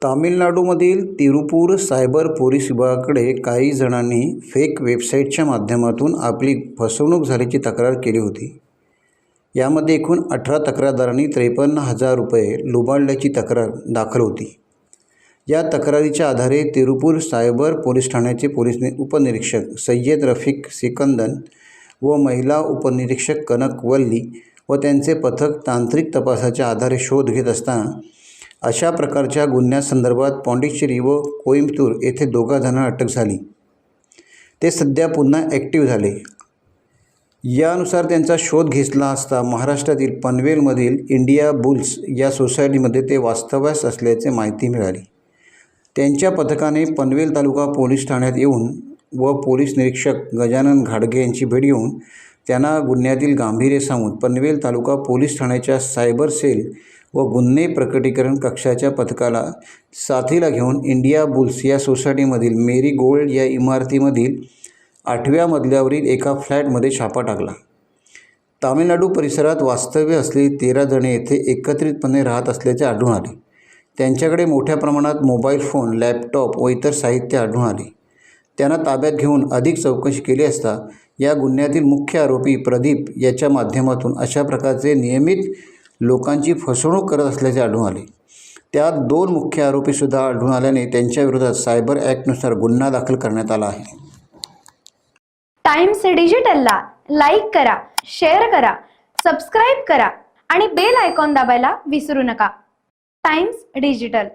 तामिळनाडूमधील Tiruppur cyber police विभागाकडे काही जणांनी फेक वेबसाईटच्या माध्यमातून आपली फसवणूक झाल्याची तक्रार केली होती. यामध्ये एकूण 18 तक्रारदारांनी 53,000 रुपये लुबाडल्याची तक्रार दाखल होती. या तक्रारीच्या आधारे तिरुपूर सायबर पोलीस ठाण्याचे पोलीस उपनिरीक्षक सय्यद रफिक सिकंदन व महिला उपनिरीक्षक कनक वल्ली व त्यांचे पथक तांत्रिक तपासाच्या आधारे शोध घेत असताना अशा प्रकारच्या गुन्ह्यासंदर्भात पाँडिचेरी व कोइंबतूर येथे 2 जणांना अटक झाली. ते सध्या पुन्हा ॲक्टिव्ह झाले. यानुसार त्यांचा शोध घेतला असता महाराष्ट्रातील पनवेलमधील इंडिया बुल्स या सोसायटीमध्ये ते वास्तव्यास असल्याचे माहिती मिळाली. त्यांच्या पथकाने पनवेल तालुका पोलीस ठाण्यात येऊन व पोलीस निरीक्षक गजानन घाडगे यांची भेट घेऊन त्यांना गुन्ह्यातील गांभीर्य सांगून पनवेल तालुका पोलीस ठाण्याच्या सायबर सेल व गुन्हे प्रकटीकरण कक्षाच्या पथकाला साथीला घेऊन इंडिया बुल्स या सोसायटीमधील मेरी गोल्ड या इमारतीमधील 8व्या मजल्यावरील एका फ्लॅटमध्ये छापा टाकला. तामिळनाडू परिसरात वास्तव्य असलेली 13 जणे येथे एकत्रितपणे राहत असल्याचे आढळून आले. त्यांच्याकडे मोठ्या प्रमाणात मोबाईल फोन, लॅपटॉप व इतर साहित्य आढळून आले. त्यांना ताब्यात घेऊन अधिक चौकशी केली असता या गुन्ह्यातील मुख्य आरोपी प्रदीप याच्या माध्यमातून अशा प्रकारचे नियमित लोकांची फसवणूक करत असल्याचे आढळून आले. त्यात 2 मुख्य आरोपीसुद्धा आढळून आल्याने त्यांच्या विरोधात सायबर ॲक्टनुसार गुन्हा दाखल करण्यात आला आहे. टाइम्स डिजिटलला लाईक करा, शेअर करा, सबस्क्राईब करा आणि बेल आयकॉन दाबायला विसरू नका. Times digital.